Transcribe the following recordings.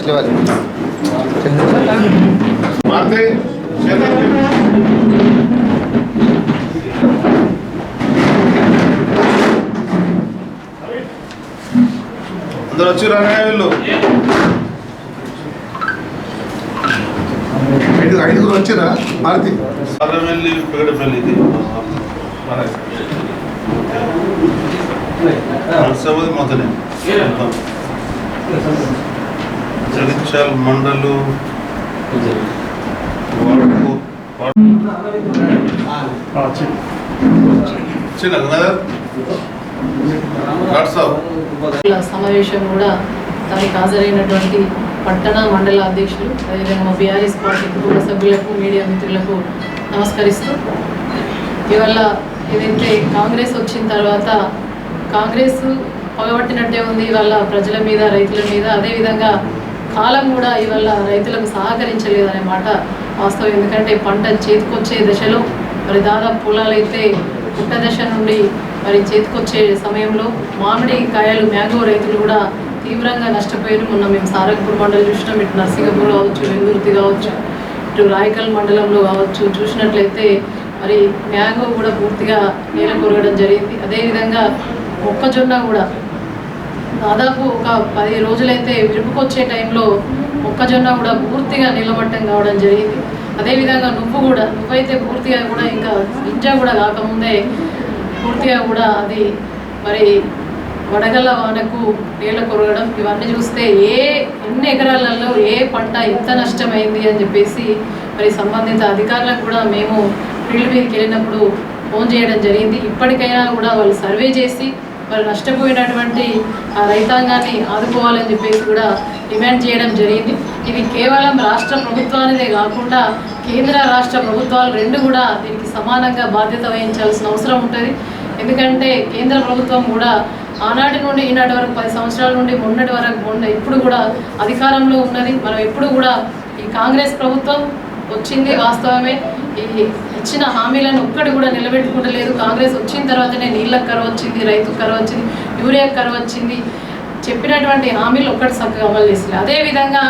అందరూ వచ్చి వీళ్ళు ఐదుగురు వచ్చిరా మారుతి సాగరమెల్లి పెగడపల్లి ఇది మొదలే జగిత్యాల మండలు సమావేశం కూడా దానికి హాజరైనటువంటి పట్టణ మండల అధ్యక్షులు అదేవిధంగా మా బీఆర్ఎస్ పార్టీ కుటుంబ సభ్యులకు మీడియా మిత్రులకు నమస్కరిస్తూ ఇవాళ ఏదైతే కాంగ్రెస్ వచ్చిన తర్వాత కాంగ్రెస్ పగబట్టినట్టే ఉంది ఇవాళ ప్రజల మీద రైతుల మీద అదేవిధంగా కాలం కూడా ఇవాళ రైతులకు సహకరించలేదు అనే మాట వాస్తవం. ఎందుకంటే పంట చేతికొచ్చే దశలో మరి దాదాపు పొలాలైతే పుట్ట దశ నుండి మరి చేతికొచ్చే సమయంలో మామిడి కాయలు మ్యాంగో రైతులు కూడా తీవ్రంగా నష్టపోయారు. మొన్న మేము సారంగపూర్ మండలం చూసినాం, ఇటు నర్సింగపూర్ కావచ్చు, వెందుర్తి కావచ్చు, ఇటు రాయకల్ మండలంలో కావచ్చు చూసినట్లయితే మరి మ్యాంగో కూడా పూర్తిగా నేల కొరగడం జరిగింది. అదేవిధంగా మొక్కజొన్న కూడా దాదాపు ఒక 10 రోజులైతే విరుపుకొచ్చే టైంలో మొక్కజొన్న కూడా పూర్తిగా నీలమట్టం కావడం జరిగింది. అదేవిధంగా నువ్వైతే పూర్తిగా కూడా ఇంకా గింజ కూడా కాకముందే పూర్తిగా కూడా అది మరి వడగళ్ళ వానకు నేల కొరగడం ఇవన్నీ చూస్తే ఎన్ని ఎకరాలలో ఏ పంట ఎంత నష్టమైంది అని చెప్పేసి మరి సంబంధిత అధికారులకు కూడా మేము ఫీల్డ్ మీదకి వెళ్ళినప్పుడు ఫోన్ చేయడం జరిగింది. ఇప్పటికైనా కూడా వాళ్ళు సర్వే చేసి మరి నష్టపోయినటువంటి ఆ రైతాంగాన్ని ఆదుకోవాలని చెప్పేసి కూడా డిమాండ్ చేయడం జరిగింది. ఇది కేవలం రాష్ట్ర ప్రభుత్వానిదే కాకుండా కేంద్ర రాష్ట్ర ప్రభుత్వాలు రెండు కూడా దీనికి సమానంగా బాధ్యత వహించాల్సిన అవసరం ఉంటుంది. ఎందుకంటే కేంద్ర ప్రభుత్వం కూడా ఆనాటి నుండి ఈనాటి వరకు 10 సంవత్సరాల నుండి మొన్నటి వరకు ఇప్పుడు కూడా అధికారంలో ఉన్నది. మనం ఎప్పుడు కూడా ఈ కాంగ్రెస్ ప్రభుత్వం వచ్చింది వాస్తవమే, ఈ ఇచ్చిన హామీలను ఒక్కటి కూడా నిలబెట్టుకుంటలేదు. కాంగ్రెస్ వచ్చిన తర్వాతనే నీళ్ళకు కరువు వచ్చింది, రైతుకు కరువు వచ్చింది, యూరియాకు కరువు వచ్చింది, చెప్పినటువంటి హామీలు ఒక్కటి చక్కగా అమలు చేసింది. అదేవిధంగా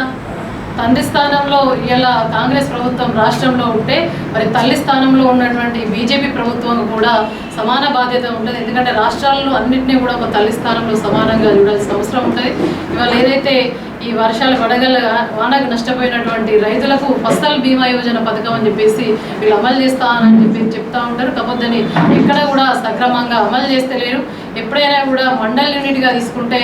తండ్రి స్థానంలో ఇలా కాంగ్రెస్ ప్రభుత్వం రాష్ట్రంలో ఉంటే మరి తల్లి స్థానంలో ఉన్నటువంటి బీజేపీ ప్రభుత్వం కూడా సమాన బాధ్యత ఉంటుంది. ఎందుకంటే రాష్ట్రాల్లో అన్నింటినీ కూడా ఒక తల్లి స్థానంలో సమానంగా చూడాల్సిన అవసరం ఉంటుంది. ఇవాళ ఏదైతే ఈ వర్షాలు వడగళ్ళ వానకు నష్టపోయినటువంటి రైతులకు ఫసల్ బీమా యోజన పథకం అని చెప్పేసి వీళ్ళు అమలు చేస్తానని చెప్పి చెప్తా ఉంటారు. కాకపోతే ఎక్కడ కూడా సక్రమంగా అమలు చేస్తే లేరు. ఎప్పుడైనా కూడా మండల్ యూనిట్గా తీసుకుంటే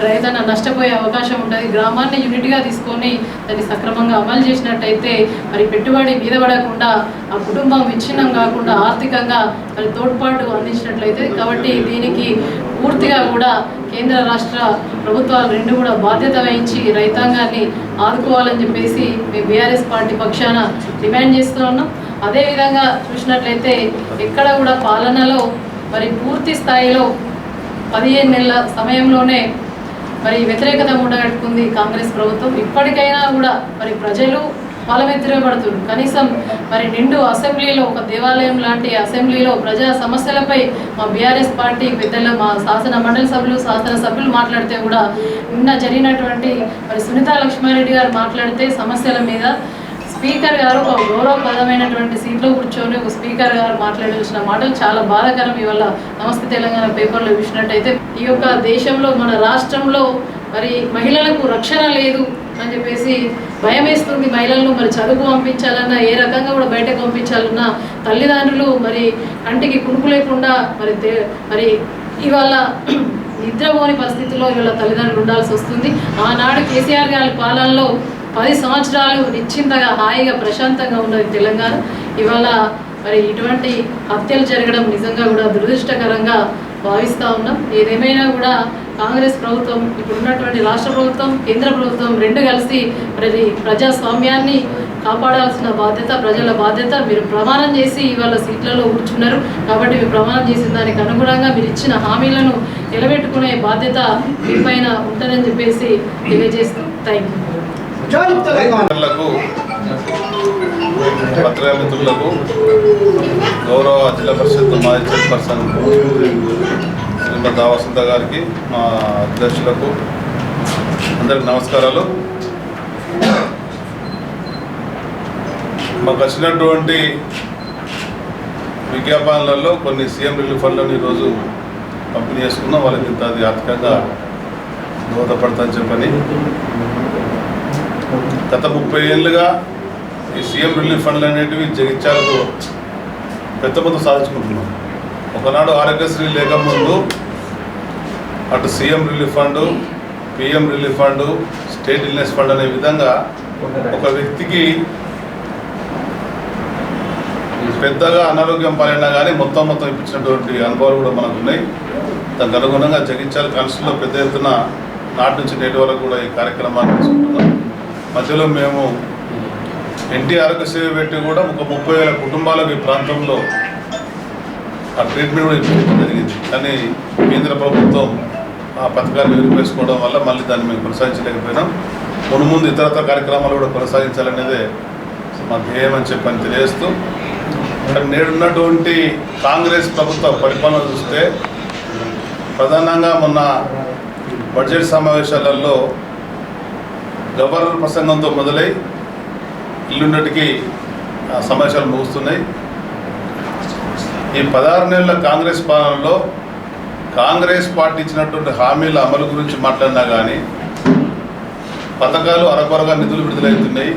రైతన్న నష్టపోయే అవకాశం ఉంటుంది. గ్రామాన్ని యూనిట్గా తీసుకొని దాన్ని సక్రమంగా అమలు చేసినట్టయితే మరి పెట్టుబడి మీద పడకుండా ఆ కుటుంబం విచ్ఛిన్నం కాకుండా ఆర్థికంగా మరి తోడ్పాటు అందించినట్లయితే కాబట్టి దీనికి పూర్తిగా కూడా కేంద్ర రాష్ట్ర ప్రభుత్వాలు రెండు కూడా బాధ్యత వహించి రైతాంగాన్ని ఆదుకోవాలని చెప్పేసి మేము బీఆర్ఎస్ పార్టీ పక్షాన డిమాండ్ చేస్తూ ఉన్నాం. అదేవిధంగా చూసినట్లయితే ఎక్కడ కూడా పాలనలో మరి పూర్తి స్థాయిలో 15 నెలల సమయంలోనే మరి వ్యతిరేకత మూటగట్టుకుంది కాంగ్రెస్ ప్రభుత్వం. ఇప్పటికైనా కూడా మరి ప్రజలు పాలమెత్తిరబడుతున్నారు. కనీసం మరి నిండు అసెంబ్లీలో ఒక దేవాలయం లాంటి అసెంబ్లీలో ప్రజా సమస్యలపై మా బీఆర్ఎస్ పార్టీ పెద్దలు మా శాసనసభ్యులు మాట్లాడితే కూడా నిన్న జరిగినటువంటి మరి సునీతా లక్ష్మారెడ్డి గారు మాట్లాడితే సమస్యల మీద స్పీకర్ గారు ఒక గౌరవప్రదమైనటువంటి సీట్లో కూర్చొని ఒక స్పీకర్ గారు మాట్లాడాల్సిన మాటలు చాలా బాధాకరం. ఇవాళ నమస్తే తెలంగాణ పేపర్లో చూసినట్టయితే ఈ యొక్క దేశంలో మన రాష్ట్రంలో మరి మహిళలకు రక్షణ లేదు అని చెప్పేసి భయం వేస్తుంది. మహిళలను మరి చదువు పంపించాలన్నా ఏ రకంగా కూడా బయటకు పంపించాలన్నా తల్లిదండ్రులు మరి కంటికి కునుకు లేకుండా మరి ఇవాళ నిద్రపోని పరిస్థితుల్లో ఇవాళ తల్లిదండ్రులు ఉండాల్సి వస్తుంది. ఆనాడు కేసీఆర్ గారి పాలనలో 10 సంవత్సరాలు నిశ్చింతగా హాయిగా ప్రశాంతంగా ఉన్నది తెలంగాణ. ఇవాళ మరి ఇటువంటి హత్యలు జరగడం నిజంగా కూడా దురదృష్టకరంగా భావిస్తూ ఉన్నాం. ఏదేమైనా కూడా కాంగ్రెస్ ప్రభుత్వం ఇప్పుడున్నటువంటి రాష్ట్ర ప్రభుత్వం కేంద్ర ప్రభుత్వం రెండు కలిసి మరి ప్రజాస్వామ్యాన్ని కాపాడాల్సిన బాధ్యత ప్రజల బాధ్యత. మీరు ప్రమాణం చేసి ఇవాళ సీట్లలో కూర్చున్నారు కాబట్టి మీరు ప్రమాణం చేసిన దానికి అనుగుణంగా మీరు ఇచ్చిన హామీలను నిలబెట్టుకునే బాధ్యత మీ పైన ఉంటుందని చెప్పేసి తెలియజేస్తాం. Thank you. పత్రికా మిత్రులకు, గౌరవ జిల్లా పరిషత్ మాజీ చైర్పర్సన్ శ్రీమతి వసంత గారికి, మా అధ్యక్షులకు అందరికి నమస్కారాలు. మాకు వచ్చినటువంటి విజ్ఞాపనలలో కొన్ని సీఎం రిలీఫ్ ఫండ్లను ఈరోజు పంపిణీ చేసుకున్నాం. వాళ్ళకి ఇంత అది ఆర్థికంగా దోహదపడతాని చెప్పని గత 30 ఏళ్ళుగా ఈ సీఎం రిలీఫ్ ఫండ్లు అనేటివి జగిత్యాలకు పెద్ద మొత్తం సాధించుకుంటున్నాం. ఒకనాడు ఆరోగ్యశ్రీ లేకముందు అటు CM relief fund, PM relief fund, state illness fund అనే విధంగా ఒక వ్యక్తికి పెద్దగా అనారోగ్యం పాలైనా కానీ మొత్తం ఇప్పించినటువంటి అనుభవాలు కూడా మనకు ఉన్నాయి. దానికి అనుగుణంగా జగిత్యాల కాన్స్టిట్యూన్సీలో పెద్ద ఎత్తున నాటి నుంచి నేటి వరకు కూడా ఈ కార్యక్రమాన్ని తీసుకుంటున్నాం. మధ్యలో మేము ఎన్టీ ఆరోగ్యశ్రీ పెట్టి కూడా ఒక 30,000 కుటుంబాలకు ఈ ప్రాంతంలో ఆ ట్రీట్మెంట్ కూడా ఇప్పించడం జరిగింది. కానీ కేంద్ర ప్రభుత్వం ఆ పథకాన్ని వినియోగించుకోవడం వల్ల మళ్ళీ దాన్ని మేము కొనసాగించలేకపోయినాం. ముందు ఇతరత్ర కార్యక్రమాలు కూడా కొనసాగించాలనేదే మా ధ్యేయం అని చెప్పని తెలియజేస్తూ, నేడున్నటువంటి కాంగ్రెస్ ప్రభుత్వ పరిపాలన చూస్తే ప్రధానంగా మొన్న బడ్జెట్ సమావేశాలలో గవర్నర్ ప్రసంగంతో మొదలై ఇల్లున్నటికి సమావేశాలు ముగుస్తున్నాయి. ఈ 16 నెలల కాంగ్రెస్ పాలనలో కాంగ్రెస్ పార్టీ ఇచ్చినటువంటి హామీల అమలు గురించి మాట్లాడినా కానీ పథకాలు అరకొరగా నిధులు విడుదలవుతున్నాయి.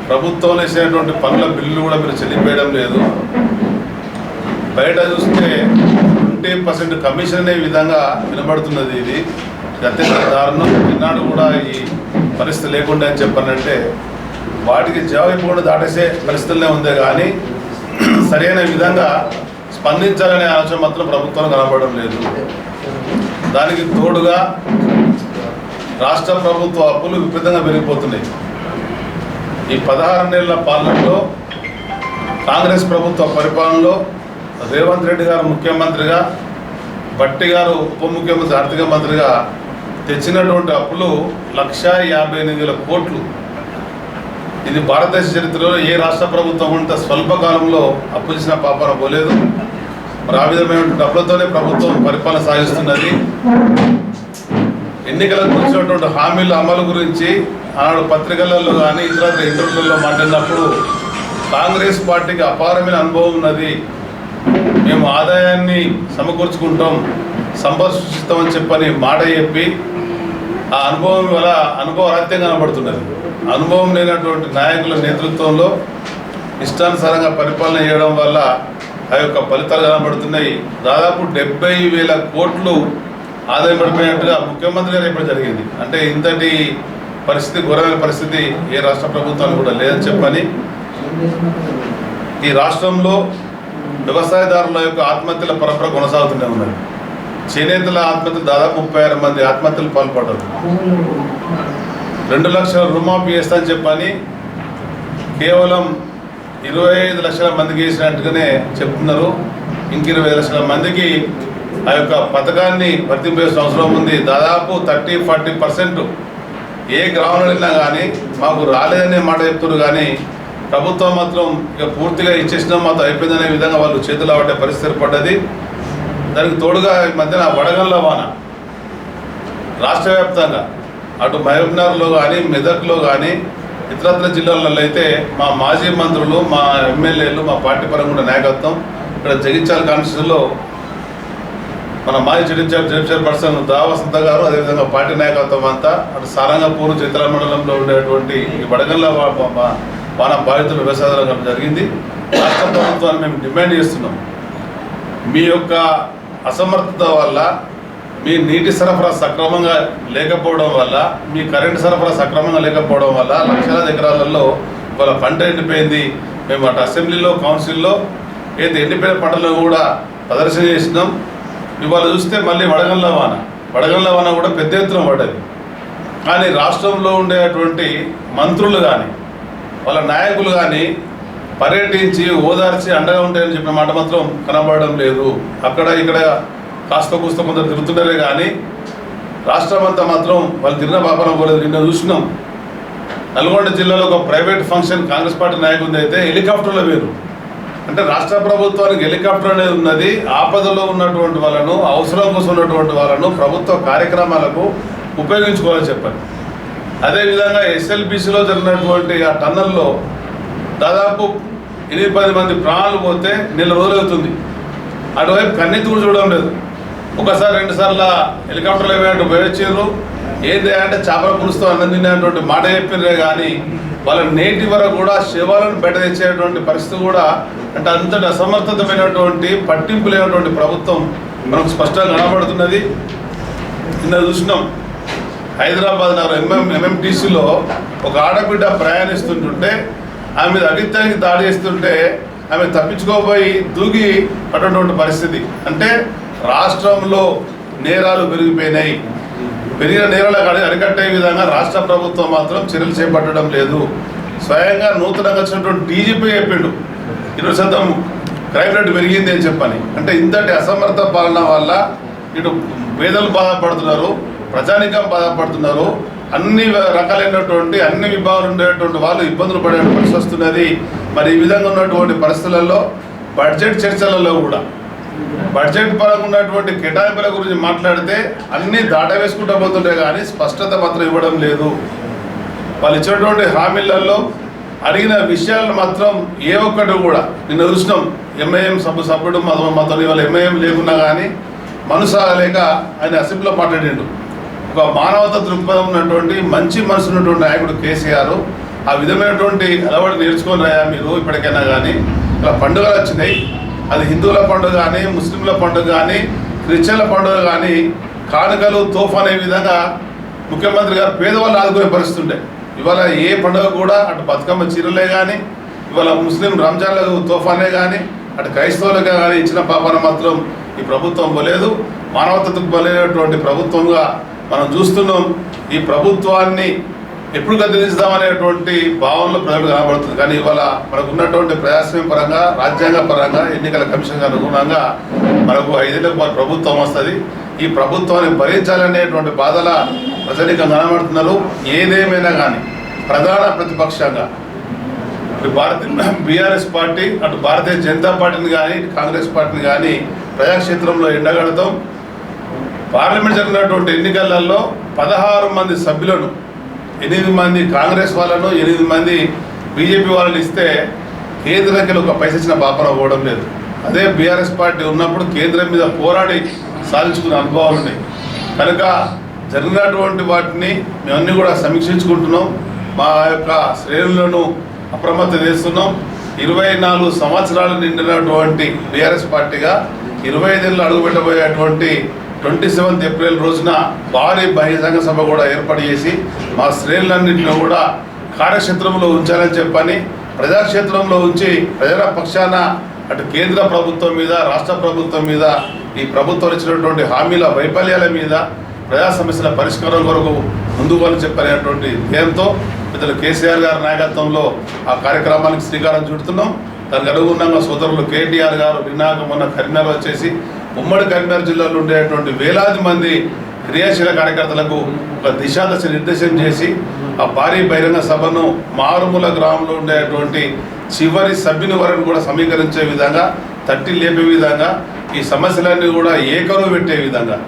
ప్రభుత్వం వేసినటువంటి పనుల బిల్లులు కూడా మీరు చెల్లిపోయడం లేదు. బయట చూస్తే 20% కమిషన్ అనే విధంగా వినబడుతున్నది. ఇది అత్యంత దారుణం. ఈనాడు కూడా ఈ పరిస్థితి లేకుండా అని చెప్పానంటే వాటికి జవాబు ఇవ్వకుండా దాటేసే పరిస్థితులనే ఉందే కానీ సరైన విధంగా స్పందించాలనే ఆలోచన మాత్రం ప్రభుత్వం కనబడడం లేదు. దానికి తోడుగా రాష్ట్ర ప్రభుత్వ అప్పులు విపరీతంగా పెరిగిపోతున్నాయి. ఈ 16 నెలల పాలనలో కాంగ్రెస్ ప్రభుత్వ పరిపాలనలో రేవంత్ రెడ్డి గారు ముఖ్యమంత్రిగా, భట్టి గారు ఉప ముఖ్యమంత్రి ఆర్థిక మంత్రిగా తెచ్చినటువంటి అప్పులు 1,58,000 కోట్లు. ఇది భారతదేశ చరిత్రలో ఏ రాష్ట్ర ప్రభుత్వం ఇంత స్వల్పకాలంలో అప్పు చేసిన పాపన పోలేదు. మరి ఆ విధమైనటువంటి డబ్బులతోనే ప్రభుత్వం పరిపాలన సాగిస్తున్నది. ఎన్నికలకు వచ్చినటువంటి హామీల అమలు గురించి ఆనాడు పత్రికలలో కానీ ఇతర ఇంటర్వ్యూలలో మాట్లాడినప్పుడు కాంగ్రెస్ పార్టీకి అపారమైన అనుభవం ఉన్నది, మేము ఆదాయాన్ని సమకూర్చుకుంటాం, సంపద సృష్టిస్తామని చెప్పని మాట చెప్పి ఆ అనుభవం వల్ల అనుభవరాహిత్యంగా కనబడుతున్నది. అనుభవం లేనటువంటి నాయకుల నేతృత్వంలో ఇష్టానుసారంగా పరిపాలన చేయడం వల్ల ఆ యొక్క ఫలితాలు కనబడుతున్నాయి. దాదాపు 70,000 కోట్లు ఆదాయం పడిపోయినట్టుగా ముఖ్యమంత్రి గారు ఇప్పుడు జరిగింది. అంటే ఇంతటి పరిస్థితి, ఘోరమైన పరిస్థితి ఏ రాష్ట్ర ప్రభుత్వాలు కూడా లేదని చెప్పని ఈ రాష్ట్రంలో వ్యవసాయదారుల యొక్క ఆత్మహత్యల పరంపర కొనసాగుతూనే ఉన్నది. చేనేతల ఆత్మహత్యలు దాదాపు 36 మంది ఆత్మహత్యలు పాల్పడ్డారు. 2 లక్షల రుణమాఫీ చేస్తానని చెప్పని కేవలం 25 లక్షల మందికి వేసినట్టుగానే చెప్తున్నారు. ఇంక 20 లక్షల మందికి ఆ యొక్క పథకాన్ని వర్తింపేసిన అవసరం ఉంది. దాదాపు 30-40% ఏ గ్రామంలో వెళ్ళినా కానీ మాకు రాలేదనే మాట చెప్తున్నారు. కానీ ప్రభుత్వం మాత్రం ఇక పూర్తిగా ఇచ్చేసినా మాత్రం అయిపోయిందనే విధంగా వాళ్ళు చేతులు పట్టే పరిస్థితి ఏర్పడ్డది. దానికి తోడుగా ఈ మధ్యన వడగండ్ల వాన రాష్ట్ర వ్యాప్తంగా అటు మహబూబ్నగర్లో కానీ, మెదక్లో కానీ, ఇతరత్ర జిల్లాలలో అయితే మా మాజీ మంత్రులు, మా ఎమ్మెల్యేలు, మా పార్టీ పరంగా నాయకత్వం ఇక్కడ జగిత్యాల కాన్స్టిట్యూన్సీలో మన మాజీ చైర్పర్సన్ దా వసంత గారు, అదేవిధంగా పార్టీ నాయకత్వం అంతా అటు సారంగపూర్ చిత్ర మండలంలో ఉండేటువంటి ఈ వడగండ్ల వాన బాధితుల వ్యవసాయం జరిగింది. రాష్ట్ర ప్రభుత్వాన్ని మేము డిమాండ్ చేస్తున్నాం, మీ యొక్క అసమర్థత వల్ల, మీ నీటి సరఫరా సక్రమంగా లేకపోవడం వల్ల, మీ కరెంటు సరఫరా సక్రమంగా లేకపోవడం వల్ల లక్షలాది ఎకరాలలో ఇవాళ పంట ఎండిపోయింది. మేము అటు అసెంబ్లీలో, కౌన్సిల్లో ఏది ఎండిపోయిన పంటలను కూడా ప్రదర్శన చేసినాం. ఇవాళ చూస్తే మళ్ళీ వడగండ్ల వాన కూడా పెద్ద ఎత్తున పడ్డది. కానీ రాష్ట్రంలో ఉండేటువంటి మంత్రులు కానీ, వాళ్ళ నాయకులు కానీ పర్యటించి ఓదార్చి అండగా ఉంటాయని చెప్పిన మాట మాత్రం కనబడడం లేదు. అక్కడ ఇక్కడ కాస్త కూస్త కొందరు తిరుగుతున్నారే కానీ రాష్ట్రం అంతా మాత్రం వాళ్ళు తిరిగిన పాపన పోలేదు. నిన్న చూసినాం నల్గొండ జిల్లాలో ఒక ప్రైవేట్ ఫంక్షన్ కాంగ్రెస్ పార్టీ నాయకుడి అయితే హెలికాప్టర్లో వేరు. అంటే రాష్ట్ర ప్రభుత్వానికి హెలికాప్టర్ అనేది ఉన్నది ఆపదలో ఉన్నటువంటి వాళ్ళను, అవసరం కోసం ఉన్నటువంటి వాళ్ళను ప్రభుత్వ కార్యక్రమాలకు ఉపయోగించుకోవాలని చెప్పారు. అదేవిధంగా ఎస్ఎల్బిసిలో జరిగినటువంటి ఆ టన్నల్లో దాదాపు 8-10 మంది ప్రాణాలు పోతే నెల రోజులు అవుతుంది. అటువైపు కన్నెత్తి కూడా చూడడం లేదు. ఒకసారి 2 సార్లు హెలికాప్టర్లు వేయటం వేయించారు. ఏంటి అంటే చేపల పులుస్తూ అన్నం తినేటువంటి మాట చెప్పినరే కానీ వాళ్ళ నేటి వరకు కూడా శవాలను బయట తెచ్చేటువంటి పరిస్థితి కూడా, అంటే అంతటి అసమర్థతమైనటువంటి పట్టింపు లేనటువంటి ప్రభుత్వం మనకు స్పష్టంగా కనబడుతున్నది. నిన్న చూసినాం హైదరాబాద్ నగరం MMTCలో ఒక ఆడబిడ్డ ప్రయాణిస్తుంటుంటే ఆమె మీద అడిత్యానికి దాడి చేస్తుంటే ఆమె తప్పించుకోబోయి దూకి పడినటువంటి పరిస్థితి. అంటే రాష్ట్రంలో నేరాలు పెరిగిపోయినాయి. పెరిగిన నేరాలకు అరికట్టే విధంగా రాష్ట్ర ప్రభుత్వం మాత్రం చర్యలు చేపట్టడం లేదు. స్వయంగా నూతనంగా వచ్చినటువంటి DGP చెప్పిండు 20% క్రైమ్ రేట్ పెరిగింది అని చెప్పని. అంటే ఇంతటి అసమర్థ పాలన వల్ల ఇటు పేదలు బాధపడుతున్నారు, ప్రజానికం బాధపడుతున్నారు, అన్ని రకాలైనటువంటి అన్ని విభాగాలు ఉండేటువంటి వాళ్ళు ఇబ్బందులు పడే పరిస్థితి వస్తున్నది. మరి ఈ విధంగా ఉన్నటువంటి పరిస్థితులలో బడ్జెట్ చర్చలలో కూడా బడ్జెట్ పరంగా ఉన్నటువంటి కేటాయింపుల గురించి మాట్లాడితే అన్నీ దాటవేసుకుంటూ పోతుంటే కానీ స్పష్టత మాత్రం ఇవ్వడం లేదు. వాళ్ళు ఇచ్చినటువంటి హామీలలో అడిగిన విషయాలను మాత్రం ఏ ఒక్కటి కూడా నిన్న చూసినాం. MIM సభ్యుడు మాతో ఇవాళ MIM లేకున్నా కానీ మనసాగలేక ఆయన అసెంబ్లీలో మాట్లాడిండు. ఒక మానవత దృక్పథం ఉన్నటువంటి మంచి మనసు ఉన్నటువంటి నాయకుడు కేసీఆర్ ఆ విధమైనటువంటి అలవాటు నేర్చుకొని రాయా మీరు ఇప్పటికైనా కానీ. ఇలా పండుగలు వచ్చినాయి, అది హిందువుల పండుగ కానీ, ముస్లింల పండుగ కానీ, క్రిస్టియన్ల పండుగ కానీ, కానుకలు తోఫా అనే విధంగా ముఖ్యమంత్రి గారు పేదవాళ్ళు ఆదుకునే పరిస్థితి ఉండే. ఇవాళ ఏ పండుగ కూడా అటు బతుకమ్మ చీరలే కానీ, ఇవాళ ముస్లిం రంజాన్లకు తోఫానే కానీ, అటు క్రైస్తవులుగా కానీ ఇచ్చిన పాపన మాత్రం ఈ ప్రభుత్వం పోలేదు. మానవతకు పోలేనటువంటి ప్రభుత్వంగా మనం చూస్తున్నాం. ఈ ప్రభుత్వాన్ని ఎప్పుడు గద్దెదించుదామనేటువంటి భావనలో ప్రజలు కనబడుతుంది. కానీ ఇవాళ మనకు ఉన్నటువంటి ప్రజాస్వామ్య పరంగా, రాజ్యాంగ పరంగా, ఎన్నికల కమిషన్ అనుగుణంగా మనకు 5 ఏళ్ళకు మన ప్రభుత్వం వస్తుంది. ఈ ప్రభుత్వాన్ని భరించాలనేటువంటి బాధల ప్రజలిక కనబడుతున్నారు. ఏదేమైనా కానీ ప్రధాన ప్రతిపక్షంగా BRS పార్టీ, అటు భారతీయ జనతా పార్టీని కానీ, కాంగ్రెస్ పార్టీని కానీ ప్రజాక్షేత్రంలో ఎండగడతాం. పార్లమెంట్ జరిగినటువంటి ఎన్నికలలో 16 మంది సభ్యులను 8 మంది కాంగ్రెస్ వాళ్ళను 8 మంది BJP వాళ్ళని ఇస్తే కేంద్రానికి ఒక పైసా ఇచ్చిన పాపన పోవడం లేదు. అదే BRS పార్టీ ఉన్నప్పుడు కేంద్రం మీద పోరాడి సాధించుకునే అనుభవాలు ఉన్నాయి. కనుక జరిగినటువంటి వాటిని మేమన్నీ కూడా సమీక్షించుకుంటున్నాం. మా యొక్క శ్రేణులను అప్రమత్తం చేస్తున్నాం. 24 సంవత్సరాలు నిండినటువంటి BRS పార్టీగా 25 ఏళ్ళు అడుగుపెట్టబోయేటువంటి 27 ఏప్రిల్ రోజున భారీ బహిరంగ సభ కూడా ఏర్పాటు చేసి మా శ్రేణులన్నింటినీ కూడా కార్యక్షేత్రంలో ఉంచాలని చెప్పని, ప్రజాక్షేత్రంలో ఉంచి ప్రజల పక్షాన అటు కేంద్ర ప్రభుత్వం మీద, రాష్ట్ర ప్రభుత్వం మీద, ఈ ప్రభుత్వం ఇచ్చినటువంటి హామీల వైఫల్యాల మీద, ప్రజా సమస్యల పరిష్కారం కొరకు ముందుకోవాలని చెప్పనేటువంటి ధ్యేయంతో పెద్దలు కేసీఆర్ గారి నాయకత్వంలో ఆ కార్యక్రమానికి శ్రీకారం చుడుతున్నాం. దానికి అనుగుణంగా సోదరులు KTR గారు నిన్నాక మొన్న కరీంనగర్ వచ్చేసి ఉమ్మడి కరీంనగర్ జిల్లాలో ఉండేటువంటి వేలాది మంది క్రియాశీల కార్యకర్తలకు ఒక దిశాదశ నిర్దేశం చేసి ఆ భారీ బహిరంగ సభను మారుమూల గ్రామంలో ఉండేటువంటి చివరి సభ్యుని వరకు కూడా సమీకరించే విధంగా, తట్టి లేపే విధంగా, ఈ సమస్యలన్నీ కూడా ఏకరువు పెట్టే విధంగా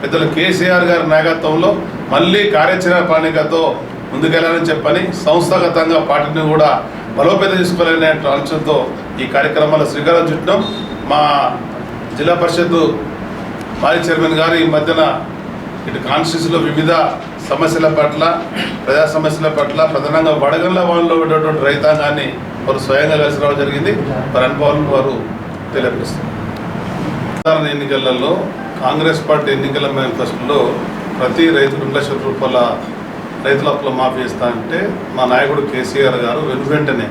పెద్దలు కేసీఆర్ గారి నాయకత్వంలో మళ్ళీ కార్యాచరణ ప్రణాళికతో ముందుకెళ్లాలని చెప్పని, సంస్థాగతంగా పార్టీని కూడా బలోపేతం చేసుకోవాలనే ఆలోచనతో ఈ కార్యక్రమాల శ్రీకారం చుట్టాం. మా జిల్లా పరిషత్ మాజీ చైర్మన్ గారు ఈ మధ్యన ఇటు కాన్స్టిట్యూన్సీలో వివిధ సమస్యల పట్ల, ప్రజా సమస్యల పట్ల, ప్రధానంగా వడగండ్ల వాళ్ళలో ఉన్నటువంటి రైతాంగాన్ని వారు స్వయంగా కలిసి రావడం జరిగింది. వారి అనుభవాలను వారు తెలియపరుస్తారు. సాధారణ ఎన్నికలలో కాంగ్రెస్ పార్టీ ఎన్నికల మేనిఫెస్టోలో ప్రతి రైతు 2 లక్షల రూపాయల రైతుల అప్పుల మాఫీ ఇస్తా అంటే మా నాయకుడు కేసీఆర్ గారు వెంటనే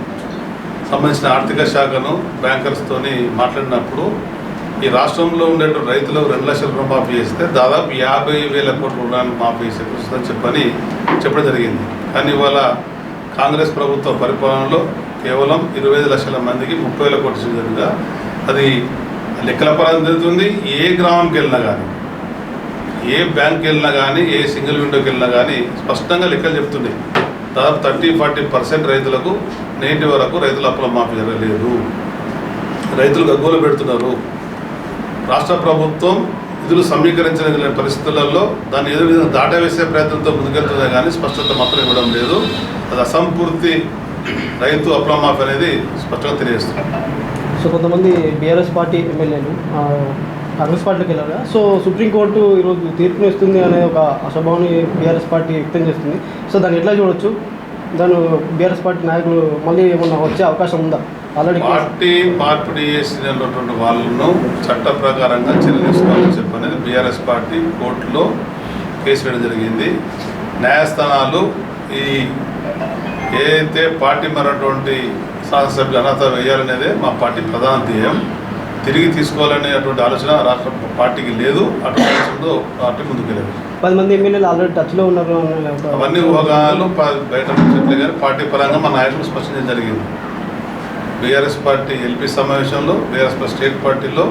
సంబంధించిన ఆర్థిక శాఖను బ్యాంకర్స్తోని మాట్లాడినప్పుడు ఈ రాష్ట్రంలో ఉండే రైతులకు 2 లక్షల రూపాయలు మాఫీ చేస్తే దాదాపు 50,000 కోట్ల రుణాలు మాఫీ చేసే వస్తుందని చెప్పడం జరిగింది. కానీ ఇవాళ కాంగ్రెస్ ప్రభుత్వ పరిపాలనలో కేవలం 25 లక్షల మందికి 30,000 కోట్ల జరిగిందా అది లెక్కల పరంగా జరుగుతుంది. ఏ గ్రామంకి వెళ్ళినా కానీ, ఏ బ్యాంక్కి వెళ్ళినా కానీ, ఏ సింగిల్ విండోకి వెళ్ళినా కానీ స్పష్టంగా లెక్కలు చెప్తుంది. దాదాపు 30-40% రైతులకు నేటి వరకు రైతుల అప్పుల మాఫీ జరగలేదు. రైతులు గగ్గోలు పెడుతున్నారు. రాష్ట్ర ప్రభుత్వం నిధులు సమీకరించలేని పరిస్థితులలో దాన్ని ఏదో విధంగా దాటవేసే ప్రయత్నంతో ముందుకెళ్తుందే కానీ స్పష్టత మాత్రం ఇవ్వడం లేదు. అది అసంపూర్తి రైతు అప్లమాఫ్ అనేది స్పష్టంగా తెలియజేస్తుంది. సో కొంతమంది బీఆర్ఎస్ పార్టీ ఎమ్మెల్యేలు కాంగ్రెస్ పార్టీకి వెళ్ళారు కదా, సో సుప్రీంకోర్టు ఈరోజు తీర్పును ఇస్తుంది అనే ఒక అసభావాన్ని బీఆర్ఎస్ పార్టీ వ్యక్తం చేస్తుంది. సో దాన్ని ఎట్లా చూడొచ్చు? దాని బీఆర్ఎస్ పార్టీ నాయకులు మళ్ళీ ఏమన్నా వచ్చే అవకాశం ఉందా? ఆల్రెడీ పార్టీ మార్పిడి చేసినటువంటి వాళ్ళను చట్ట ప్రకారంగా చర్య తీసుకోవాలని చెప్పనేది బీఆర్ఎస్ పార్టీ కోర్టులో కేసు వేయడం జరిగింది. న్యాయస్థానాలు ఈ ఏదైతే పార్టీ మరటువంటి శాసనసభ్యులు అర్హత వేయాలనేదే మా పార్టీ ప్రధాన ధ్యేయం. తిరిగి తీసుకోవాలనేటువంటి ఆలోచన రాష్ట్ర పార్టీకి లేదు. అటువంటి ఆలోచనతో పార్టీ ముందుకెళ్ళదు. 10 మంది ఎమ్మెల్యేలు ఆల్రెడీ టచ్లో ఉన్నారు. అవన్నీ ఊహాగానాలు బయట చెప్పలే కానీ పార్టీ పరంగా మా నాయకులు స్పష్టం జరిగింది. బీఆర్ఎస్ పార్టీ ఎల్పీ సమావేశంలో బీఆర్ఎస్ స్టేట్ పార్టీలో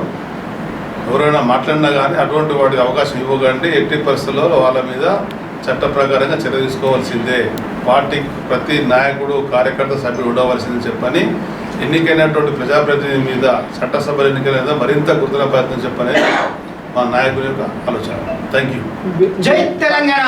ఎవరైనా మాట్లాడినా కానీ అటువంటి వాటికి అవకాశం ఇవ్వకండి. ఎట్టి పరిస్థితుల్లో వాళ్ళ మీద చట్ట ప్రకారంగా చర్య తీసుకోవాల్సిందే. పార్టీకి ప్రతి నాయకుడు కార్యకర్త సభ్యుడు ఉండవలసిందని చెప్పని ఎన్నికైనటువంటి ప్రజాప్రతినిధి మీద చట్టసభ ఎన్నికల మీద మరింత గుర్తున్న ప్రయత్నం చెప్పనేది మా నాయకుల యొక్క ఆలోచన. Thank you. జై తెలంగాణ.